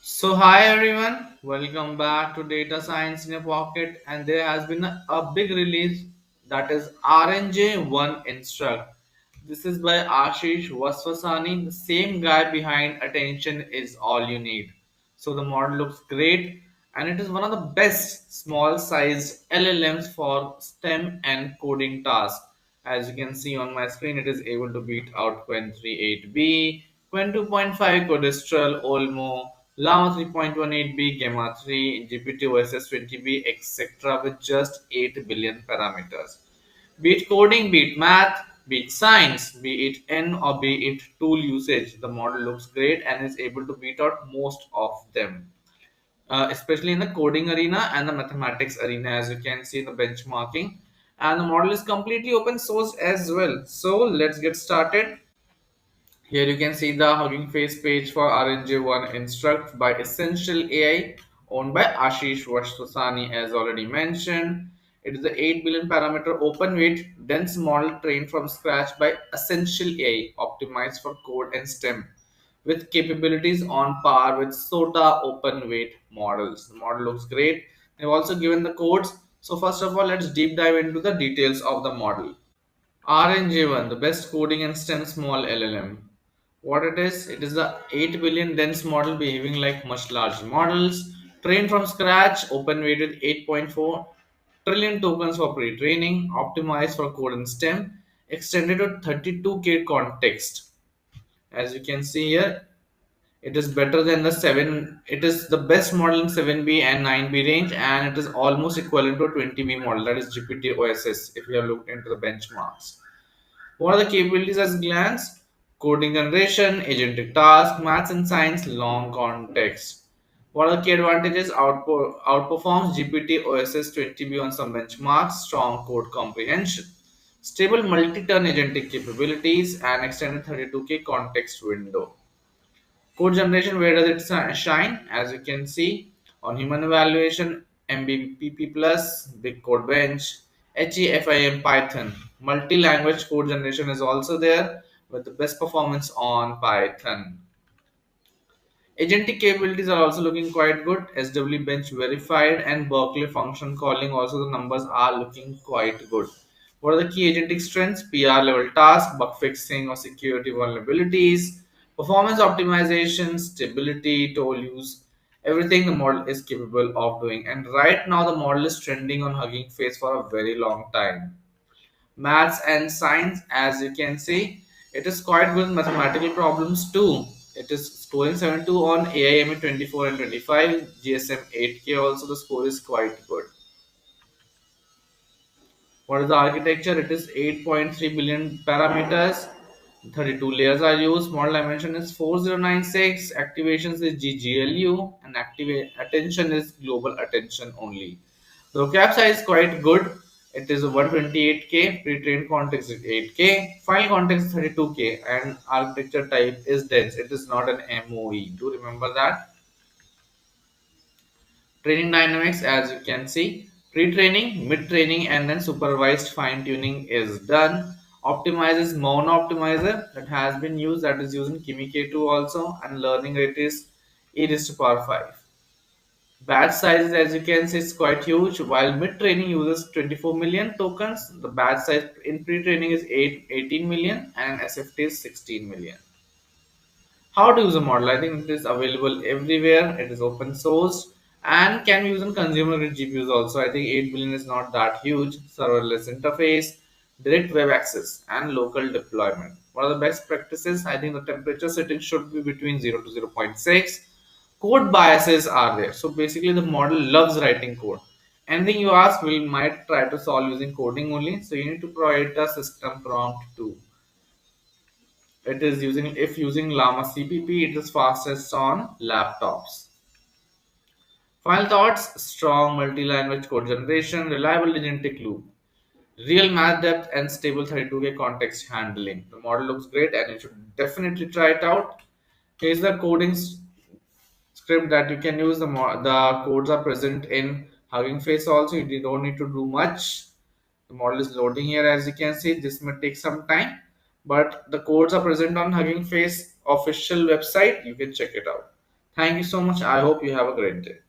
Hi everyone, welcome back to Data Science in a Pocket. And there has been a big release, that is Rnj-1 Instruct. This is by Ashish Vaswasani, the same guy behind Attention is All You Need. So the model looks great, and it is one of the best small sized LLMs for STEM and coding tasks. As you can see on my screen, it is able to beat out Quen 38B, Quen 2.5 Codistral, Olmo, Llama 3.18B, Gamma 3, GPT OSS 20B, etc. with just 8 billion parameters. Be it coding, be it math, be it science, be it N or be it tool usage, the model looks great and is able to beat out most of them. Especially in the coding arena and the mathematics arena, as you can see in the benchmarking. And the model is completely open source as well. So let's get started. Here you can see the Hugging Face page for Rnj-1 Instruct by Essential AI, owned by Ashish Vaswasani, as already mentioned. It is the 8 billion parameter open weight dense model trained from scratch by Essential AI, optimized for code and STEM, with capabilities on par with SOTA open weight models. The model looks great. They've also given the codes. So first of all, let's deep dive into the details of the model. Rnj-1, the best coding and STEM small LLM. What it is the 8 billion dense model behaving like much larger models, trained from scratch, open weighted 8.4 trillion tokens for pre-training, optimized for code and STEM, extended to 32K context. As you can see here, it is better than the 7, it is the best model in 7B and 9B range, and it is almost equivalent to a 20B model, that is GPT OSS, if you have looked into the benchmarks. What are the capabilities as glance? Coding generation, agentic task, maths and science, long context. What are the key advantages? Outperforms GPT OSS 20B on some benchmarks, strong code comprehension, stable multi-turn agentic capabilities, and extended 32K context window. Code generation, where does it shine? As you can see, on human evaluation, MBPP plus, Big Code Bench, HEFIM Python. Multi-language code generation is also there with the best performance on Python. Agentic capabilities are also looking quite good. SW Bench verified and Berkeley function calling, also the numbers are looking quite good. What are the key agentic strengths? PR level task, bug fixing or security vulnerabilities, performance optimization, stability, tool use, everything the model is capable of doing. And right now the model is trending on Hugging Face for a very long time. Maths and science, as you can see, it is quite good in mathematical problems too. It is scoring 72 on AIME 24 and 25, GSM 8K also, the score is quite good. What is the architecture? It is 8.3 billion parameters, 32 layers are used, model dimension is 4096, activations is GGLU, and attention is global attention only. The vocab size is quite good. It is 128K, pre-trained context is 8K, file context is 32K, and architecture type is dense. It is not an MOE. Do remember that. Training dynamics, as you can see, pre-training, mid-training, and then supervised fine-tuning is done. Optimizes mono optimizer that has been used, that is using Kimi K2 also, and learning rate is e raised to power 5. Batch sizes, as you can see, is quite huge. While mid-training uses 24 million tokens, the batch size in pre-training is 18 million and SFT is 16 million. How to use a model? I think it is available everywhere. It is open source and can be used on consumer grade GPUs also. I think 8 billion is not that huge. Serverless interface, direct web access, and local deployment. What are the best practices? I think the temperature setting should be between 0 to 0.6. Code biases are there. So basically, the model loves writing code. Anything you ask, we might try to solve using coding only. So you need to provide a system prompt too. It is using, if using Llama CPP, it is fastest on laptops. Final thoughts: strong multi-language code generation, reliable agentic loop, real math depth, and stable 32K context handling. The model looks great, and you should definitely try it out. Here's the coding script that you can use. The codes are present in Hugging Face also. You don't need to do much. The model is loading here, as you can see. This may take some time, but the codes are present on Hugging Face official website. You can check it out. Thank you so much. I hope you have a great day.